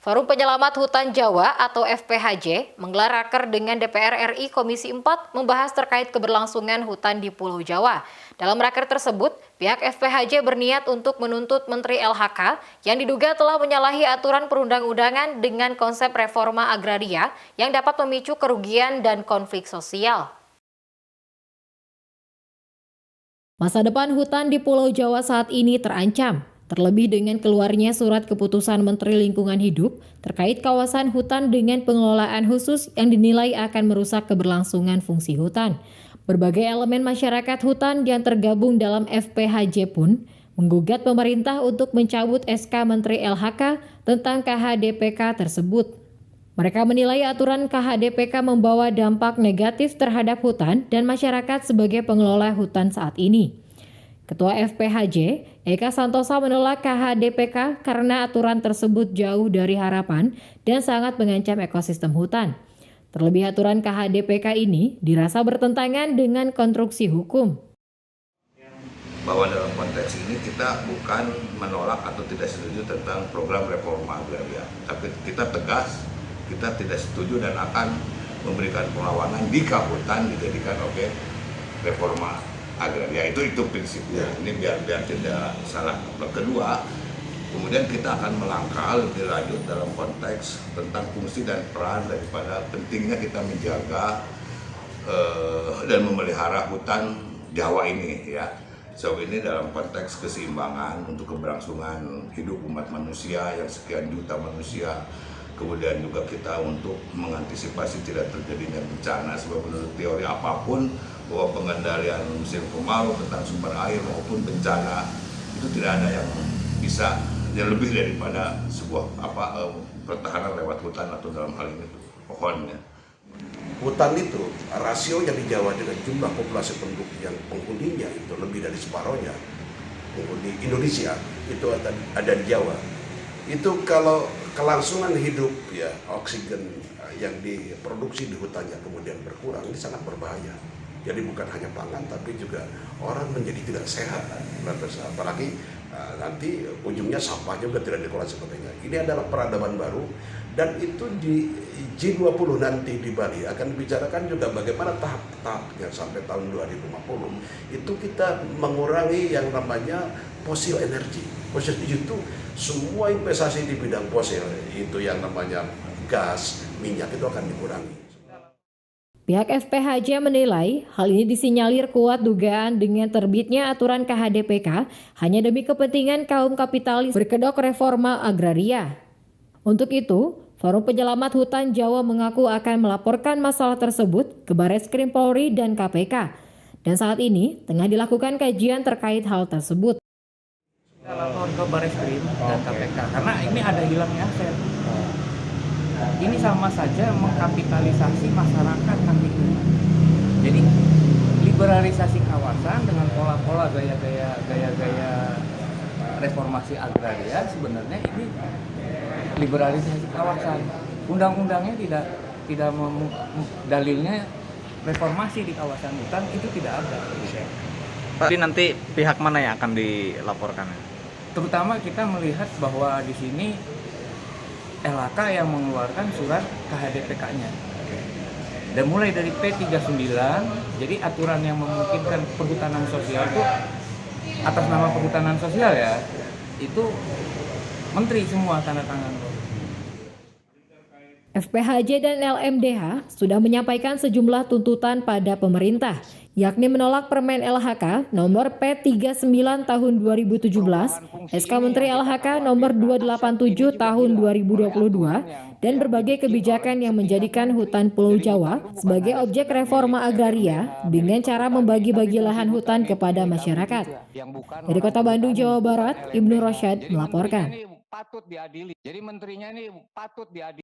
Forum Penyelamat Hutan Jawa atau FPHJ menggelar raker dengan DPR RI Komisi 4 membahas terkait keberlangsungan hutan di Pulau Jawa. Dalam raker tersebut, pihak FPHJ berniat untuk menuntut Menteri LHK yang diduga telah menyalahi aturan perundang-undangan dengan konsep reforma agraria yang dapat memicu kerugian dan konflik sosial. Masa depan hutan di Pulau Jawa saat ini terancam. Terlebih dengan keluarnya surat keputusan Menteri Lingkungan Hidup terkait kawasan hutan dengan pengelolaan khusus yang dinilai akan merusak keberlangsungan fungsi hutan. Berbagai elemen masyarakat hutan yang tergabung dalam FPHJ pun menggugat pemerintah untuk mencabut SK Menteri LHK tentang KHDPK tersebut. Mereka menilai aturan KHDPK membawa dampak negatif terhadap hutan dan masyarakat sebagai pengelola hutan saat ini. Ketua FPHJ, Eka Santosa menolak KHDPK karena aturan tersebut jauh dari harapan dan sangat mengancam ekosistem hutan. Terlebih aturan KHDPK ini dirasa bertentangan dengan konstruksi hukum. Bahwa dalam konteks ini kita bukan menolak atau tidak setuju tentang program reforma agraria, tapi kita tegas, kita tidak setuju dan akan memberikan perlawanan jika hutan dijadikan objek reforma agraria. Itu prinsipnya. Ini biar tidak salah. Kedua, kemudian kita akan melangkah lebih lanjut dalam konteks tentang fungsi dan peran daripada pentingnya kita menjaga dan memelihara hutan Jawa ini ya. So ini dalam konteks keseimbangan untuk keberlangsungan hidup umat manusia yang sekian juta manusia. Kemudian juga kita untuk mengantisipasi tidak terjadinya bencana, sebab menurut teori apapun bahwa pengendalian musim kemarau tentang sumber air maupun bencana itu tidak ada yang bisa yang lebih daripada sebuah pertahanan lewat hutan atau dalam hal ini pohonnya. Hutan itu rasio yang di Jawa dengan jumlah populasi penduduk yang penghuninya itu lebih dari separohnya penghuni Indonesia itu ada di Jawa. Itu kalau kelangsungan hidup ya oksigen yang diproduksi di hutannya kemudian berkurang, ini sangat berbahaya. Jadi bukan hanya pangan tapi juga orang menjadi tidak sehat, apalagi nanti ujungnya sampah juga tidak dikelola sebagainya. Ini adalah peradaban baru dan itu di G20 nanti di Bali akan dibicarakan juga bagaimana tahap-tahapnya sampai tahun 2050 itu kita mengurangi yang namanya fosil energi. Fosil itu semua investasi di bidang fosil itu yang namanya gas, minyak itu akan dikurangi. Pihak FPHJ menilai hal ini disinyalir kuat dugaan dengan terbitnya aturan KHDPK hanya demi kepentingan kaum kapitalis berkedok reforma agraria. Untuk itu, Forum Penyelamat Hutan Jawa mengaku akan melaporkan masalah tersebut ke Barreskrim Polri dan KPK. Dan saat ini tengah dilakukan kajian terkait hal tersebut. Kita lapor ke Barreskrim dan KPK karena ini ada hilangnya aset. Ini sama saja mengkapitalisasi masyarakat nantinya. Jadi liberalisasi kawasan dengan pola-pola gaya-gaya reformasi agraria sebenarnya ini liberalisasi kawasan. Undang-undangnya tidak dalilnya reformasi di kawasan hutan itu tidak ada. Pak, jadi nanti pihak mana yang akan dilaporkan? Terutama kita melihat bahwa di sini LHK yang mengeluarkan surat KHDPK-nya. Dan mulai dari P39, jadi aturan yang memungkinkan perhutanan sosial itu atas nama perhutanan sosial ya, itu menteri semua tanda tangan. FPHJ dan LMDH sudah menyampaikan sejumlah tuntutan pada pemerintah, yakni menolak Permen LHK nomor P39 tahun 2017, SK Menteri LHK nomor 287 tahun 2022, dan berbagai kebijakan yang menjadikan hutan Pulau Jawa sebagai objek reforma agraria dengan cara membagi-bagi lahan hutan kepada masyarakat. Dari Kota Bandung, Jawa Barat, Ibnu Rosyad melaporkan. Patut diadili. Jadi menterinya ini patut diadili.